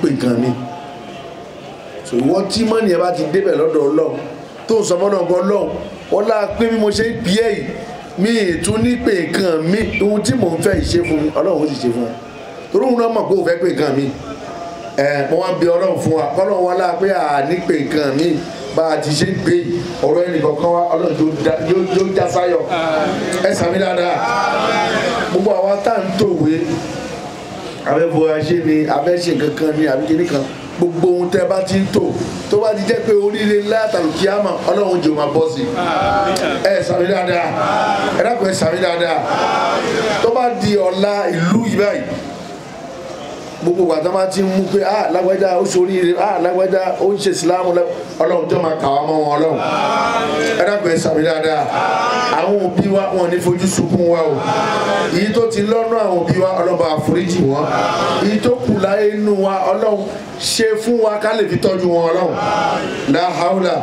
pè nǹkan mi so ìwọ tí mọ́ni ẹ bá ti débẹ̀ lọ́dọ̀ Ọlọ́run tó ń sọ fọ́nà ọgbọ́n Ọlọ́run wọ́n láà pé bí mo ṣe ń bí ẹ̀ yìí mi ì tún ní pè nǹkan mi ohun tí mò ń fẹ́ ìṣe fún mi Ọlọ́run ó sì ṣe fún ẹ torí òun náà mọ̀ pé òun fẹ́ pè nǹkan mi mo wá ń bi Ọlọ́run fún wa kọ́lọ́run wá láà pé ní pè nǹkan mi bá a ti ṣe ń gbé ọ̀rọ̀ ẹnìkan kan wá Ọlọ́run yóò já sáyọ̀ ẹ sàmì dáadáa gbogbo àwa tá à ń tòwé abẹ́bọ̀ ṣe ni abẹ́ṣe kankan ni àbí kíní kan gbogbo ohun tẹ́ bá ti ń tò tó bá ti jẹ́ pé oríire látàlùkí àmà Ọlọ́run jò máa bọ́ sí ẹ sàmì dáadáa ẹ dákun ẹ sàmì dáadáa tó bá di ọ̀la ìlú yìí báyìí gbogbo wa tó bá ti ń mú pé lágbájá ó ṣoríire lágbájá ó ń ṣe ìsìlámù Ọlọ́run tó máa kà wá mọ́ wọn Ọlọ́run ẹ dákun ẹ sàmì dáadáa àwọn òbí wa wọn ní fojú sunkún wa o èyí tó ti lọ́nà àwọn òbí wa Ọlọ́run bá foríjì wọn èyí tó kù láyé inú wa Ọlọ́run ṣe fún wa ká lè fi tọ́jú wọn Ọlọ́run la haula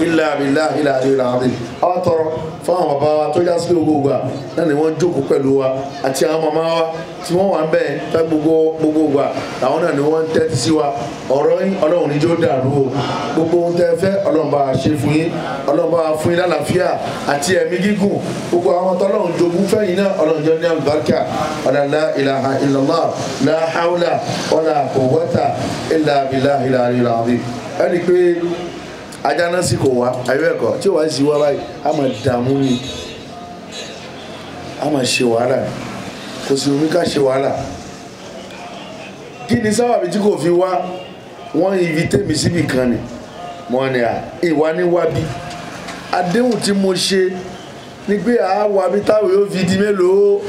illa billahi al-aliyyil azim àwọn tọrọ fún àwọn bàbá wa tó já sí gbogbo wa náà ni wọ́n jókòó pẹ̀lú wa àti àwọn màmá wa tí wọ́n wà ń bẹ̀ fẹ́ gbogbo wa àwọn náà ni wọ́n ń tẹ́tí sí wa ọ̀rọ̀ yín Ọlọ́run ní jó dàrú o gbogbo ohun tẹ́ fẹ́ Ọlọ́run bá ṣe fún yín Ọlọ́run bá fún yín lálàáfíà àti ẹ̀mí gígùn gbogbo àwọn tọ́lọ́run jogún fẹ́yìn náà Ọlọ́run jọ ní àlùbáríkà la ilaha illallah la hawla wala quwwata illa billahi al-aliyyil azim ẹni pé ajá náà sì kò wá ayọ́ ẹ̀kọ́ tí ó wá sí wá báyìí a máa dààmú ni a máa ṣe wàhálà kò sí omi ká ṣe wàhálà kí ni sábàbí tí kò fi wá wọ́n invite mi síbi kan ni mo ní ìwà ní wábí àdéhùn tí mo ṣe ni pé wábí táwọn yóò fi di mélòó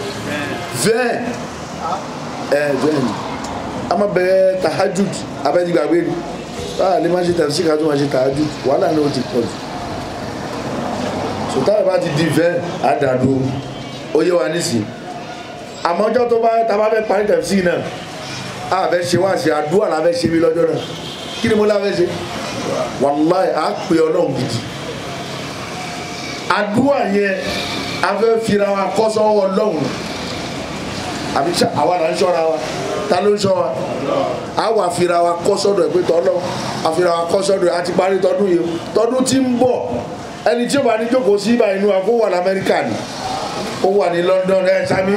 bẹ́ẹ̀ ni a máa bẹ̀rẹ̀ tahajud abẹ́dìgbàgbé ni lè má ṣe tẹ̀sí ká tó má ṣe tààjú wàhálà ní o ti pọ̀ jù sòtáwé bá ti di ìfẹ́ àdàdo ó yé wa nísìn àmọ́ ọjọ́ tó bá tàbá fẹ́ parí tẹ̀sí náà a fẹ́ ṣe wá sí àdúrà la fẹ́ ṣe mí lọ́jọ́ náà kí ni mo lá fẹ́ ṣe wàláì á pè Ọlọ́run gidi àdúrà yẹn a fẹ́ fira wa kọ́ sọ́wọ́ Ọlọ́run àbí àwa là ń ṣọ́ra wa ta ló ń ṣọ́ wa a wà fira wa kọ́ sọ́dọ̀ ẹ̀ pé tọ́lọ́ àfira wa kọ́ sọ́dọ̀ ẹ̀ àti parí tọdún yìí tọdún tí ń bọ̀ ẹni tí ó bá ní jókòó sí ibà inú wa kó wà ní Amẹ́ríkà ni ó wà ní London ẹ sami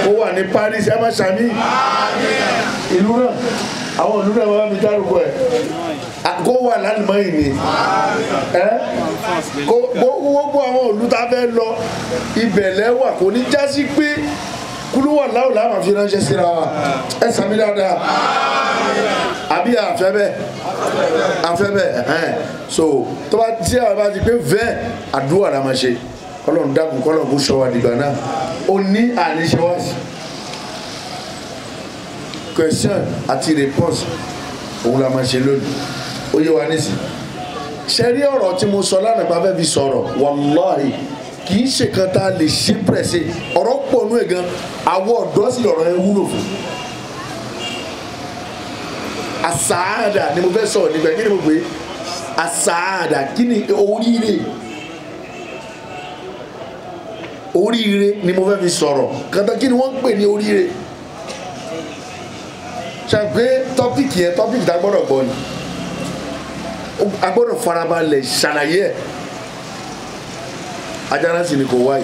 ó wà ní Paris ẹ má sami ìlú náà àwọn ìlú náà wọ́n mi dárúkọ ẹ̀ kó wà lálùmọ́ yìí ni gbogbo àwọn ìlú tá a fẹ́ lọ ibẹ̀ lẹ́wà kò ní jásí pé kúlúwà láwùlá máa fi ránṣẹ́ síra wa ẹ sàmì dáadáa àbí àfẹ́bẹ̀ so tó bá tí àwọn bá ti pé vẹ́ àdúrà la máa ṣe Ọlọ́run dákun kọ́lọ́run kó ṣọ́ wa dìgbà náà ó ní àníṣe wá sí question àti response òun la máa ṣe lónìí ó yé wa nísì ṣe rí ọ̀rọ̀ tí mo sọ lánàá bá fẹ́ fi sọ̀rọ̀ wàláhì kì í ṣe kan tá a lè ṣe pẹ̀sẹ̀ ọ̀rọ̀ pọ̀ nú ẹ̀ gan àwọn ọ̀dọ́ sì ọ̀rọ̀ yẹn wúlò fún. àsáàdà ni mo fẹ́ sọ̀rọ̀ nígbà kí ni mo pè é àsáàdà kí ni oríire ni mo fẹ́ fi sọ̀rọ̀ kàtà kí ni wọ́n ń pè ní oríire ṣàpé tọ́pìkì yẹn tọ́pìkì tá a gbọ́dọ̀ gbọ́ ni a gbọ́dọ̀ farabalẹ̀ ṣàlàyé ẹ̀ ajá sì ni kò wáyé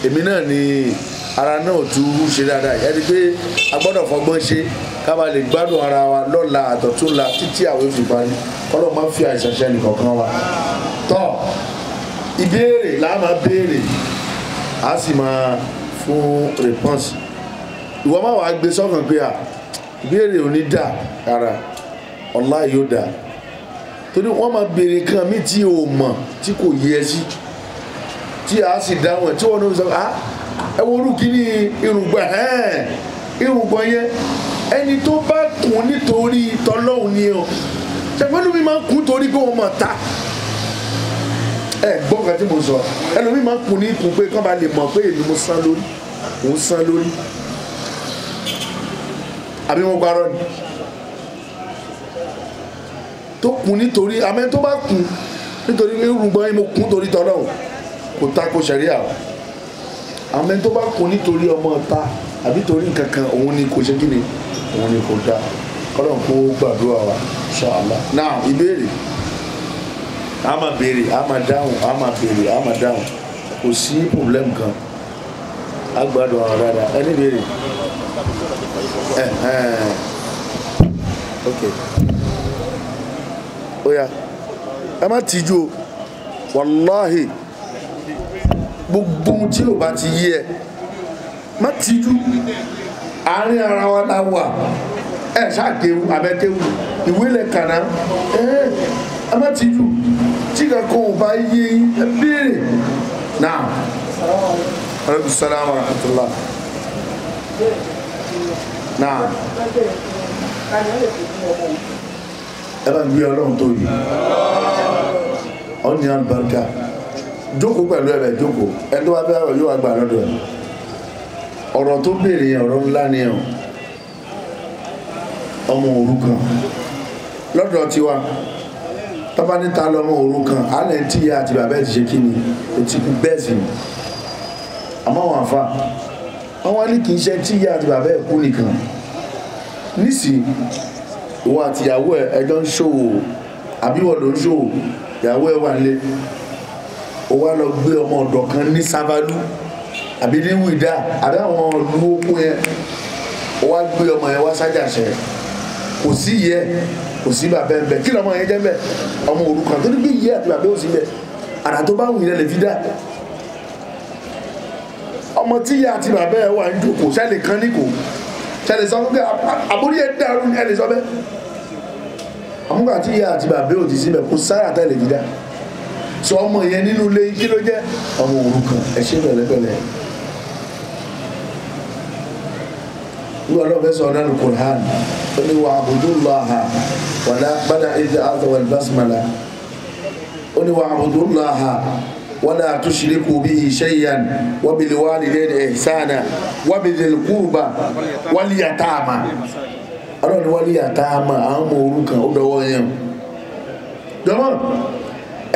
èmi náà ni ara náà tún ṣe dáadáa ẹni pé a gbọ́dọ̀ fọgbọ́n ṣe ká bá lè gbádùn ara wa lọ́la àtọ̀túnla títí àwọn oṣù parí kọ́lọ́ máa ń fi àìsàn ṣe nìkọ̀ọ̀kan wa tọ́ ìbéèrè là á máa béèrè a sì máa fún response ìwọ máa wàá gbé sọ́kàn pé ìbéèrè ò ní dà rárá ọ̀la yóò dà torí wọ́n máa béèrè kan mí tí o mọ̀ tí kò yẹ sí tí a sì dáhùn ẹ̀ tí wọ́n ní sọ ẹ wo orúkí ní irùngbọ̀n yẹn ẹni tó bá kùn nítorí tọlọ́hun ni o ṣàpẹ́lú mi máa ń kùn torí pé wọ́n mọ̀ ta ẹ gbọ́ kan tí mo sọ ẹlòmíì máa ń kùn ní ikùn pé kán bá lè mọ̀ pé èmi mo sán lórí òun sán lórí àbí mo parọ́ ni tó kùn nítorí àmẹ́ tó bá kùn nítorí irùngbọ̀n yẹn mo kùn torí tọlọ́hun kò tako ṣẹ̀ríà àmọ́ tó bá kún nítorí ọmọ ta àbí torí nǹkan kan òun ni kò ṣe kí ni òun ni kò dá kọ́lọ́n kó gbàdúrà wa inshallah. Now ìbéèrè a máa béèrè a máa dáhùn a máa béèrè a máa dáhùn kò sí problem kan a gbádùn ọ̀rọ̀ dáadáa ẹni béèrè ok ó yá ẹ má tìjú o wàláhì gbogbo ohun tí ò bá ti yé ẹ má tìjú àárín ara wa la wà ẹ ṣáàkéwu abẹ́kéwu ìwé lẹ̀ kàná ẹ má tìjú tí kankan ò bá yé ẹ béèrè náà. Aleykum salaam wa rahmatulah. Náà ẹ bá gbé ọlọ́run tó yìí ọ ní àlùbáríkà jókòó pẹ̀lú ẹ̀rẹ̀ jókòó ẹni tó bá fẹ́ ọ̀rọ̀ yóò wá gbà lọ́dọ̀ ẹ̀ ọ̀rọ̀ tó béèrè yẹn ọ̀rọ̀ ńlá ni ẹ̀ ọmọ òrukàn lọ́dọ̀ tiwa tọ́ba níta lọ́mọ òrukàn alẹ́ tí ìyá àti bàbá ẹ̀ ti ṣe kí ni o ti kú bẹ́ẹ̀ sì ni àmọ́ àwọn àfa àwọn ní kì í ṣe tí ìyá àti bàbá ẹ̀ kú nìkan nísìnyí ìwọ àti ìyàwó ẹ ẹjọ́ ń ṣòwò àbí wọ́n ló ń ṣòwò ìyàwó ẹ wà nílé ó wá lọ gbé ọmọ ọ̀dọ̀ kan ní sábàlú àbí ní wìdá àbí àwọn ìlú oko yẹn ó wá gbé ọmọ yẹn wá sájàṣẹ kò sí yẹ kò sí bàbá ẹ bẹ kí lọmọ yẹn jẹ bẹ ọmọ òrukàn tó ní bí yẹ àti bàbá ò sí bẹ àrà tó bá wù yẹn lè fi dá ọmọ tí yẹ àti bàbá ẹ wà ń jókòó sẹ́lẹ̀ kan ní kò sẹ́lẹ̀ sọ pé àbórí ẹ dàrú ẹ lè sọ bẹ́ẹ̀ àmúgbà tí ìyá àti bàbá òdì síbẹ̀ kò sára tẹ́lẹ̀ dídá sọ ọmọ yẹn nínú ilé kí ló jẹ́ ọmọ òrukàn ẹ ṣe pẹ̀lẹ́pẹ̀lẹ́ wíwá lọ́fẹ́ sọ ọ̀nà Al-Qur'an ó ní wà abudullaha wàlá bada ìdí àtọwà basmala ó ní wà abudullaha wàlá tushriku bihi shay'an wa bil walidayni ihsana wa bidhil qurba wal yatama ọlọ́run wálé àtàmà àwọn ọmọ òrukàn ó dọwọ́ yẹn jọmọ́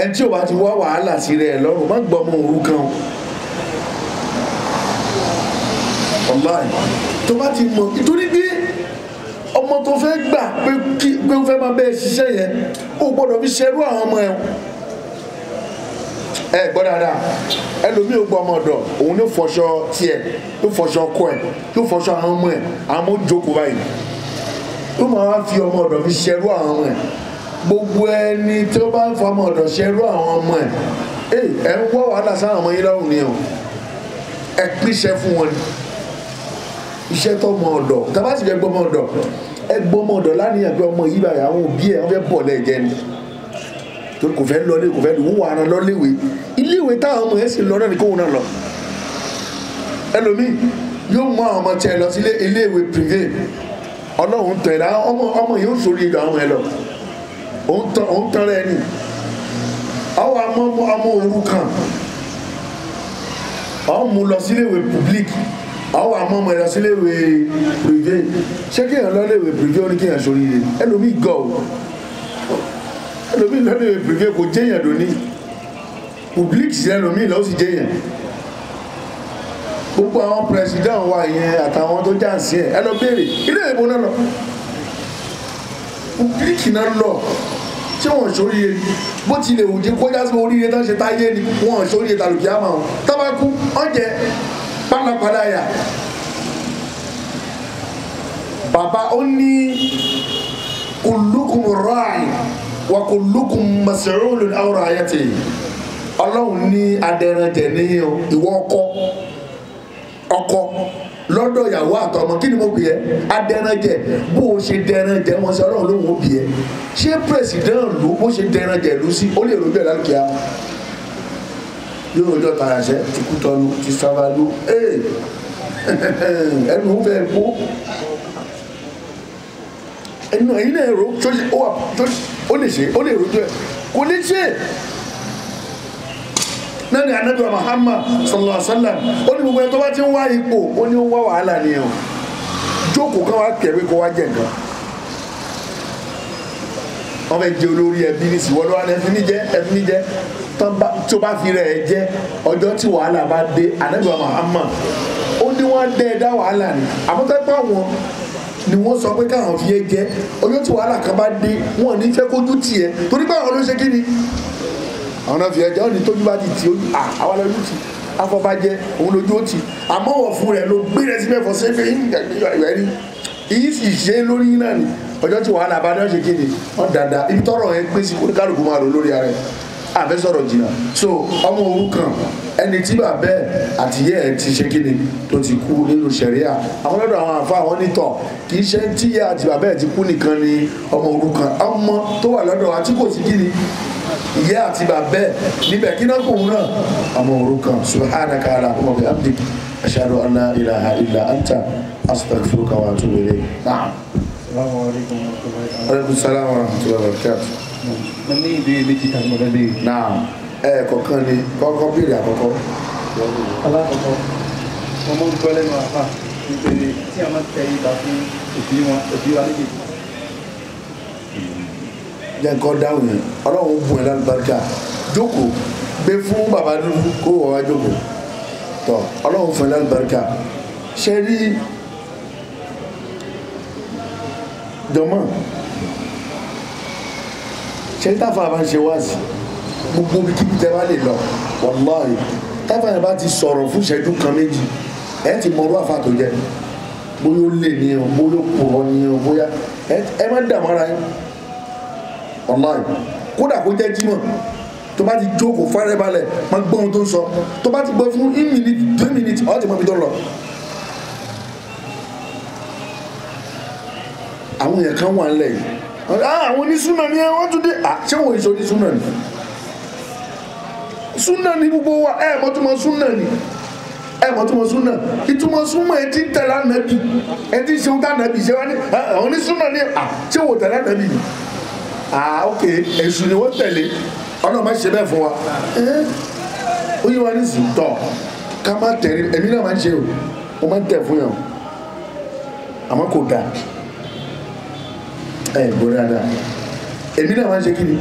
ẹni tí ò bá ti wá wàhálà sí rẹ̀ lọ́rùn má gbọ́ ọmọ òrukàn ọláì tó bá ti mọ̀ nítorí bí ọmọ tó fẹ́ gbà pé ó fẹ́ máa bẹ́ẹ̀ ṣiṣẹ́ yẹn ó gbọ́dọ̀ fi ṣerú àwọn ọmọ ẹ̀ ẹ gbọ́ dáadáa ẹlòmíì ò gbọ́ ọmọ ọ̀dọ̀ òun ló fọṣọ tiẹ̀ ló fọṣọ ọkọ ẹ̀ ló fọṣọ àwọn ọmọ ẹ̀ àwọn ọmọ jókòó báyìí ó máa fi ọmọ ọ̀dọ̀ fi ṣerú àwọn ọmọ ẹ̀ gbogbo ẹni tó bá ń fọmọ ọ̀dọ̀ ṣerú àwọn ọmọ ẹ̀ ẹ ń wọ́ wàhálà sáwọn ọmọ yín lọ́rùn ni o ẹ pínṣẹ́ fún wọn ni iṣẹ́ tó ọmọ ọ̀dọ̀ tàbá sì fẹ́ gbọ́mọ ọ̀dọ̀ ẹ gbọ́mọ ọ̀dọ̀ láníyàn pé ọmọ yìí báyìí àwọn òbí ẹ̀ wọ́n fẹ́ bọ̀ lẹ́jẹ̀ ni torí kò fẹ́ lọlé kò fẹ́ lù wọ́n ara lọ́léwé iléèwé táwọn ọmọ yẹn sì lọ náà ni kóhun náà lọ ẹlòmíì yóò mú àwọn ọmọ tiẹ̀ lọ sí iléèwé privé ọlọ́run tẹ̀lé ọmọ yìí ó sórí ìgbà ọmọ ẹ lọ òun tán rẹ ni àwọn ọmọ òrukàn àwọn mú lọ síléèwé public àwọn ọmọ ẹ lọ síléèwé privé ṣé kéèyàn lọ léèwé privé ó ní kéèyàn sórí rẹ ẹlòmíì gọ o ẹlòmíì lọ léèwé privé kò jẹyàn lóní public sí ẹlòmíì lọ sì jẹyàn gbogbo àwọn president wa yẹn àtàwọn tó já sí ẹ lọ béèrè ilé ìbò náà lọ bíríkì náà lọ tí wọn sóríye bó tilẹ̀ òjì kọjá sí oríire tó ń ṣe táyé ni wọn sóríye tàlùkì àmà wọn tábàkú ọ̀jẹ̀ pálapàla yà bàbá ó ní kullukum ra'i wa kullukum mas'ulun an ra'iyatihi ọlọ́run ní adẹranjẹ níyìn ìwọ ọkọ lọ́dọ̀ ìyàwó àtọmọ kí ni mo bì ẹ́ adẹranjẹ bó o ṣe dẹranjẹ wọn sí ọlọ́run ló ń bì ẹ́ ṣé president ló bó ṣe dẹranjẹ ló sí ó lè rojọ́ ìlàlùkìá yóò rojọ́ tàyàṣẹ́ ti kú tọ́lu ti sábàlú ẹnu fẹ́ kó ẹnu ẹ̀yin náà ro ó lè ṣe ó lè rojọ́ ẹ̀ kò lè ṣe náà ni Ànábì Muhammad sallallahu alaihi wasallam ó ní gbogbo ẹ̀ tó bá ti ń wá ipò ó ní ó ń wá wàhálà ni ẹ̀ jókòó kan wá kẹ̀wé kó wá jẹ nǹkan wọ́n fẹ́ jẹ olórí ẹbí ní sí wọ́n lọ́wọ́ ẹfí ní jẹ́ tí o bá fi rẹ̀ jẹ́ ọjọ́ tí wàhálà bá dé Ànábì Muhammad ó ní wọ́n dẹ́ dá wàhálà ni àmọ́tẹ́pẹ́ àwọn ni wọ́n sọ pé káwọn fi yé jẹ́ ọjọ́ tí wàhálà kan bá dé wọn ní fẹ́ kójú tiẹ̀ torí pé àwọn ló ṣe kí ni àwọn náà fi ẹjọ́ ní tójú bá ti tì ó àwọn lójú tì afọbajẹ òun lójú ó tì àmọ́ wọ̀ fún rẹ̀ ló gbé rẹ̀ sí mẹ́fọ́ sẹ́fẹ̀ yìí sì ṣe lórí náà ni ọjọ́ tí wàhálà bá dé ọ̀ṣẹ̀ kí ni wọ́n dáadáa ibi tọ́rọ̀ yẹn pín sí kálukú máa lò lórí ara ẹ̀ àfẹ́ sọ̀rọ̀ jìnnà so ọmọ òrukàn ẹni tí bàbá ẹ̀ àti ìyá ẹ̀ ti ṣe kíni tó ti kú nínú ṣẹ̀ríà àwọn lọ́dọ̀ àwọn àfa àwọn nítọ̀ kì í ṣe tí ìyá àti bàbá ẹ̀ ti kú nìkan ni ọmọ òrukàn ọmọ tó wà lọ́dọ̀ àti kò sí kíni ìyá àti bàbá ẹ̀ níbẹ̀ kí náà kóhun náà ọmọ òrukàn subhanaka allahumma wa bihamdik ashhadu an la ilaha illa anta astaghfiruka wa atubu ilayk. Assalamu alaikum wa rahmatullahi wa barakatuh. Alaikum salaam wa rahmatullahi wa barakatuh. Mo ní ìbéèrè méjì kan mo fẹ́ béèrè. Náà kọ̀ọ̀kan ni kọ́kọ́ béèrè àkọ́kọ́. Alákọ̀ọ́kọ́ mo mọ̀ ń gbọ́ lẹ́nu àpá nítorí tí a máa tẹ ibà fún òbí wa méjèèjì. Jẹ́ nǹkan dáhùn yẹn ọlọ́run bùn ẹ̀ lálùbáríkà jókòó gbé fún bàbá dúdú kó wọ́n wá jókòó tọ́ ọlọ́run fún ẹ̀ lálùbáríkà ṣe rí jọmọ́ ṣe táfà bá ń ṣe wáàsí gbogbo bí kíbi tẹ́ bá lè lọ wàláhì táfà yẹn bá ti sọ̀rọ̀ fún ìṣẹ́jú kan méjì ẹ ti mọ orú àfà tó jẹ bóyá ó lè ní o bóyá ó pòrọ ní o bóyá ẹ má dààmú ara yín wàláhì kódà kó jẹ́ jímọ̀ tó bá ti jókòó fárẹ́ balẹ̀ máa gbọ́ ohun tó ń sọ tó bá ti gbọ́ fún 1 minute 2 minutes ọ̀ ti mọ ibi tó lọ. àwọn èèyàn kan wà nílẹ̀ yìí àwọn onísúnà ni wọ́n tún dé ṣé wọ́n èso onísúnà ni súnà ni gbogbo wa mọ́túmọ̀ súnà ni mọ́túmọ̀ súnà ìtumọ̀ súnmọ̀ ẹ ti tẹ̀lé ànábì ẹ ti ṣe ohun tá ànábì ṣe wá ní àwọn onísúnà ni ṣé wò tẹ̀lé ànábì ni ok èṣù ni wọ́n tẹ̀lé ọlọ́run má ṣe bẹ́ẹ̀ fún wa ó yẹ wa ní sùn tọ̀ ká má tẹ̀lé èmi náà má ṣe o mo má tẹ̀ fún yàn àmọ́ kò dáa gbọ́ dáadáa èmi náà máa ń ṣe kí ni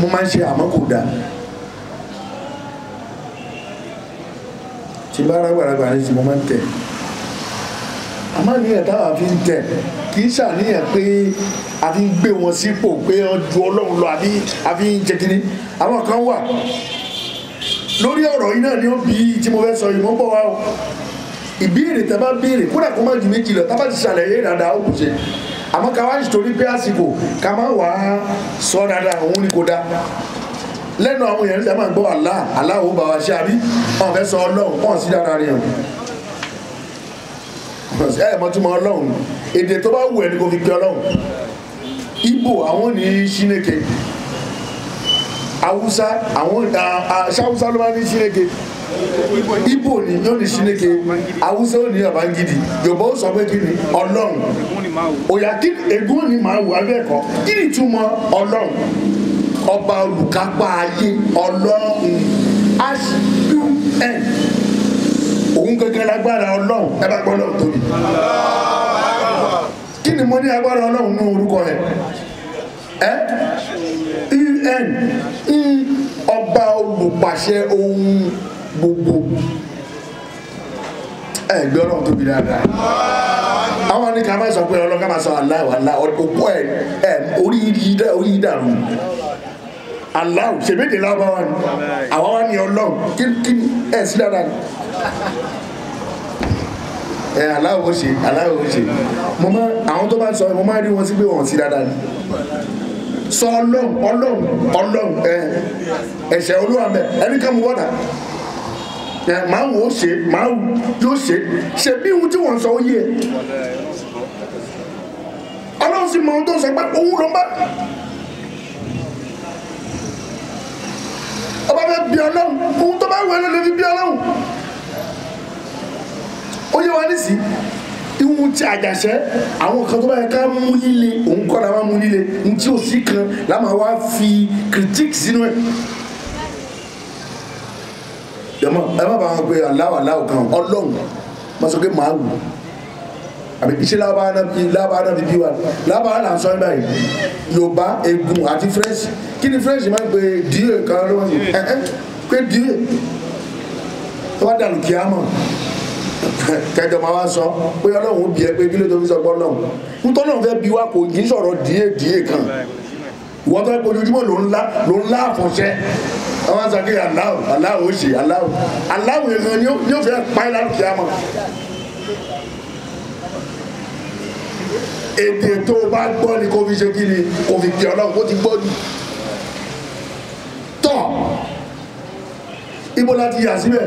mo máa ń ṣe àmọ́ kò dáa tí bá rágbàragbà ní tí mo máa ń tẹ̀ àmọ́ níyàn táwa fi ń tẹ̀ kì í ṣàníyàn pé a fi ń gbé wọn sípò pé wọ́n ju ọlọ́run lọ àbí a fi ń ṣe kí ni àwọn kan wà lórí ọ̀rọ̀ yìí náà ni ó bí tí mo fẹ́ sọ yìí mo ń bọ̀ wá o ìbéèrè tẹ́ bá béèrè kódà kó má ju méjì lọ tábà ti ṣàlàyé dáadáa ó kù ṣe àmọ́ ká wá nítorí pé àsìkò ká má wà á sọ dáadáa òun ni kò dá lẹ́nu àwọn èèyàn níta máa ń gbọ́ Allah ó bá wa ṣe àbí wọn fẹ́ sọ ọlọ́run wọn sí dáadáa rẹ̀ hàn mọ́túmọ̀ ọlọ́run èdè tó bá wù ẹ́ ni kò fi pe ọlọ́run Ìgbò àwọn ní Ṣíneke Haúsá àwọn ṣáwúsá ló máa ní Ṣíneke Ìgbò ni yóò ní Ṣíneke Haúsá ò ní Ọ̀bángídì Yorùbá ó sọ pé kí ni ọlọ́run òyà kí ègún ni màá wù abẹ́ẹ̀kọ́ kí ni ìtumọ̀ ọlọ́run ọba olùkápá ayé ọlọ́run HUN òun gẹ́gẹ́ lágbára ọlọ́run ẹ bá gbọ́ ọlọ́run tóbi kí ni mo ní agbára ọlọ́run ní orúkọ rẹ̀ UN ọba olùpàṣẹ ohun gbogbo gbé ọlọ́run tóbi dáadáa àwọn ní ká má sọ pé ọlọ́run ká má sọ aláwọ̀ òkú orí yìí dàrú aláwọ̀ ṣèméjì lábá wa ni àwọn wa ní ọlọ́run kí sí dáadáa ni aláwọ̀ ṣe mo máa àwọn tó bá sọ mo máa rí wọn sí pé wọn sí dáadáa ni sọ ọlọ́run ẹ̀ṣẹ̀ olúwa mẹ́ ẹni ká mú wọ́dà máa wò ó ṣe máa yóò ṣe bí ohun tí wọ́n sọ ó yé ọlọ́run sì mọ ohun tó sọ pé òun ló ń bá ọba fẹ́ bí ọlọ́run ohun tó bá wù ẹ́ ló lè fi bí ọlọ́run ó yé wa nísì ihun tí àjàṣẹ́ àwọn kan tó bá yẹ ká mú líle òun kọ́ la máa mú líle ohun tí ò sí kan la máa wá fi critique sínú ẹ̀ ẹ má bàa wọn pé aláwọ̀ kan ọlọ́run má sọ pé màá wù àbí iṣẹ́ lábára náà fi bí wa lábára là ń sọ nígbà yìí Yorùbá egun àti French kí ni French máa ń pe dieu kan ló wọ́n ti pé dieu tó bá dàlù kí á mọ̀ kẹjọ máa wá sọ pé Ọlọ́run ó bí ẹ pé kí ló tó fi sọ gbọ́ náà nítorí náà fẹ́ bí wa kò kì í sọ̀rọ̀ dieu kan ìwọ́n tó ń kojoojúmọ́ ló ń lá àfọ̀ṣẹ́ àwọn àṣàkè aláwọ̀ ó ṣe aláwọ̀ èèyàn ni ó fẹ́ pa ìlànà kí á mọ̀ èdè tó bá gbọ́ ni kò fi ṣe kí ni kò fi kí Ọlọ́run kó ti gbọ́ ni tọ́ ibo láti yà síbẹ̀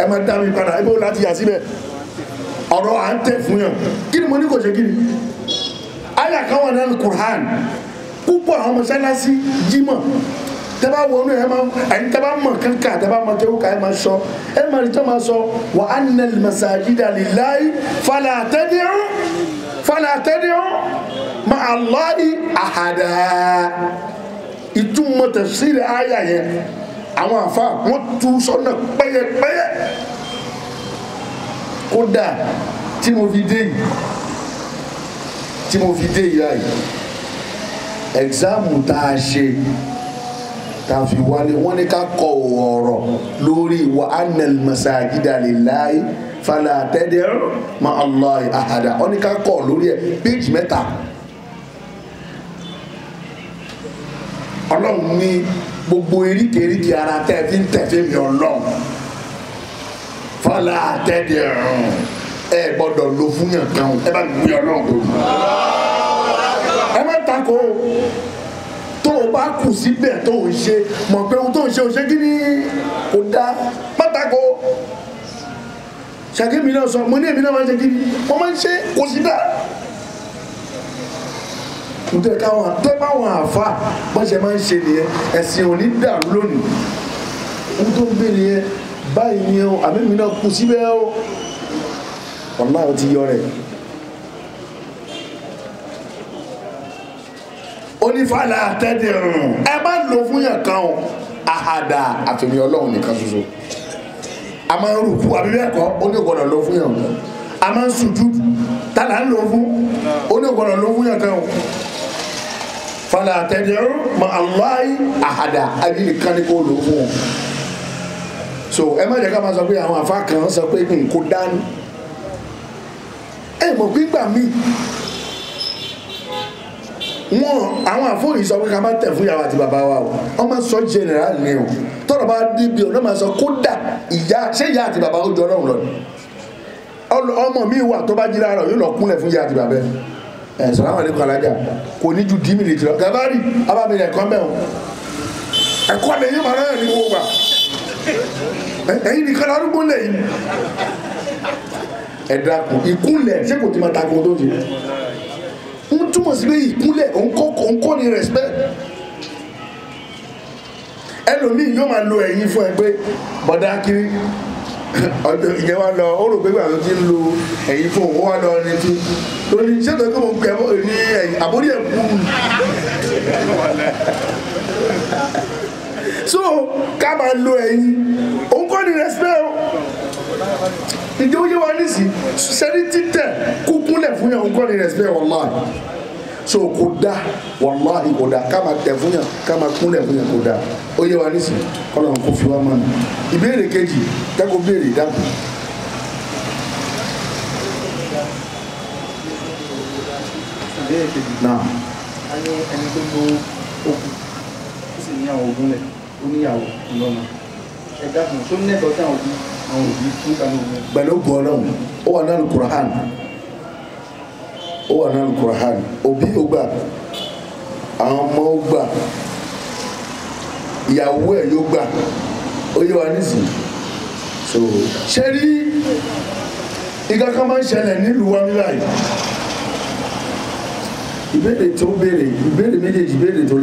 ẹ máa dá mi padà ibo láti yà síbẹ̀ ọ̀rọ̀ à ń tẹ̀ fún yàn kí ni mo ní kò ṣe kí ni àyà kan wà nínú Qur'an púpọ̀ àwọn mọ̀sálásí jímọ̀ tẹ́bá wọnú ẹ̀ máa ẹni tẹ́bá mọ̀ kankan tẹ́bá mọ̀ kéwú ká ẹ máa sọ ẹ máa rí tó máa sọ wa annal masajida lillahi fala tad'u ma'a Allahi ahada ìtumọ̀ tafsir àyà yẹn àwọn àfa wọ́n tú sọ́nà pẹ́yẹpẹ́yẹ kódà tí mo fi dé yìí láyìí ẹ̀gzáàmù tá a ṣe tá a fi wálé wọ́n ní ká kọ ọ̀rọ̀ lórí wa annal masajida lillahi fala tad'u ma'a Allahi ahada wọ́n ní ká kọ lórí ẹ̀ péjì 3 Ọlọ́run ní gbogbo eríkèéríkèé ara tẹ́ fi ń tẹ̀fẹ́ mi Ọlọ́run fala tad'u ẹ gbọ́dọ̀ lo fún yàn kan ẹ bá mi Ọlọ́run tó ẹ má tako tó o bá kù síbẹ̀ tó o ṣe mọ̀ pé ohun tó o ṣe kí ni kò dá má tako ṣàkíyèmí náà sọ mo ní èmi náà máa ń ṣe kí ni wọ́n máa ń ṣe kò sí dá nítorí káwọn àtẹ́báwọn àfa wọ́n ṣe máa ń ṣe nìyẹn ẹ̀sìn òní dàrú lónìí ohun tó ń béèrè yẹn báyìí ni o àmì mi náà kù síbẹ̀ o ọ̀la ò ti yọ rẹ̀. onífàlà àtẹ́dẹ̀rùn ẹ má lò fún yàn kan o àhàdà àfẹ̀mí Ọlọ́run nìkan ṣoṣo a máa ń rùkú àbí bẹ́ẹ̀ kọ́ ó ní ògbọ́dọ̀ lò fún yàn kan a máa ń sùjú tàlà ń lò fún ó ní ògbọ́dọ̀ lò fún yàn kan o fàlà àtẹ́dẹ̀rùn ma Allahi àhàdà àbí nìkan ni kò lò fún wọn so ẹ má jẹ́ ká máa sọ pé àwọn àfa kan sọ pé kò dání ẹ mọ̀ gbígbà míì wọn àwọn àfọyín sọ pé ká má tẹ̀ fún ìyàwó àti bàbá wa o wọn máa sọ general ni o tọrọ bá débi ọ̀nà máa sọ kódà ṣé ìyá àti bàbá ó jọ Ọlọ́run lọ ọmọ mi wà tó bá jí láàárọ̀ yóò lọ kúnlẹ̀ fún ìyá àti bàbá ẹ sàlámù alaykum alájà kò ní ju 10 minutes lọ gàbárì abámi ẹ̀kọ́ mẹ́wọ̀n ẹ̀kọ́ mi yóò máa rẹ̀ ní gbogbo gbà ẹ̀yin nìkan lárúgbó lẹ́yìn ẹ̀dá kù ìkúnlẹ̀ ṣé kò ti máa takò tó ṣe ń túmọ̀ sí pé ìkúnlẹ̀ òǹkọ́ ni respect ẹlòmíì yóò máa lo ẹ̀yìn fún ẹ pé bọ̀dá kiri ìyẹn wá lọ ó rò pé àwọn tí ń lo ẹ̀yìn fún òun wá lọ ní tí lórí ṣètò kí mo pẹ̀ ní ẹ̀yìn àbórí ẹ̀ kú so ká máa lo ẹ̀yìn òǹkọ́ ni respect o ìjọ yé wa ní sí sẹ́ni títẹ̀ kúkúnlẹ̀ fún yàn òǹkọ́ ni respect wallahi so kò dá wallahi kò dá ká máa tẹ̀ fún yàn ká máa kúnlẹ̀ fún yàn kò dá ó yé wa ní sí kọ́lọ̀ kó fi wá mọ́nu ìbéèrè kejì kẹ́kọ̀ọ́ béèrè dákun. ìbéèrè kejì náà a ní ẹni tó gbó okùn ó sì ní àwọn ogun lẹ̀ ó níyàwó ńlọ́mọ ẹ̀dá kan tó nẹ́tọ̀ọ́ sí àwọn òbí fún kanu ogun. pẹ̀lú gbọ́dọ̀ ó wà nínú Qur'an ó wà nínú Qur'an òbí ó gbà àwọn ọmọ ó gbà ìyàwó ẹ̀ yóò gbà ó yé wa nísìnyí so ṣe rí ìgbà kan máa ń ṣẹlẹ̀ nílùú wa níláyìí ìbéèrè tó béèrè ìbéèrè méjèèjì ìbéèrè tó